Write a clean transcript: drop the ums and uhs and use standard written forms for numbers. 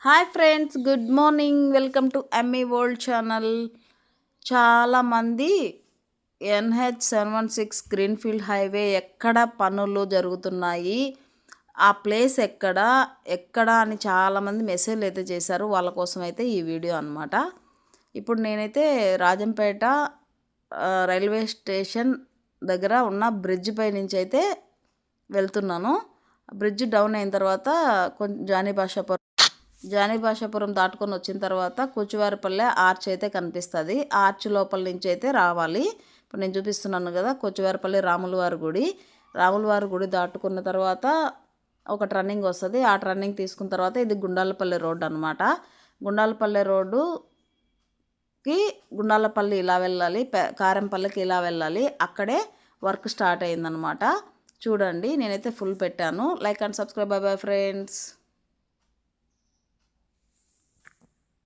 Hi friends, good morning. Welcome to Emmy world channel. చాలామంది NH716 greenfield highway ఎక్కడ పనులు జరుగుతున్నాయి, ఆ ప్లేస్ ఎక్కడ అని చాలామంది మెసేజ్లు అయితే చేశారు. వాళ్ళ కోసం అయితే ఈ వీడియో అనమాట. ఇప్పుడు నేనైతే రాజంపేట రైల్వే స్టేషన్ దగ్గర ఉన్న బ్రిడ్జ్ పై నుంచి అయితే వెళ్తున్నాను. బ్రిడ్జ్ డౌన్ అయిన తర్వాత కొంచెం జానీభాషాపురం దాటుకొని వచ్చిన తర్వాత కొచ్చివారిపల్లె ఆర్చ్ అయితే కనిపిస్తుంది. ఆర్చ్ లోపల నుంచి అయితే రావాలి. ఇప్పుడు నేను చూపిస్తున్నాను కదా, కొచ్చివారిపల్లి రాములవారి గుడి దాటుకున్న తర్వాత ఒక టర్నింగ్ వస్తుంది. ఆ టర్నింగ్ తీసుకున్న తర్వాత ఇది గుండాలపల్లి రోడ్డు అనమాట. గుండాలపల్లి రోడ్డుకి గుండాలపల్లి ఇలా వెళ్ళాలి, కారంపల్లికి ఇలా వెళ్ళాలి. అక్కడే వర్క్ స్టార్ట్ అయిందనమాట. చూడండి, నేనైతే ఫుల్ పెట్టాను. Like and subscribe. By bye friends.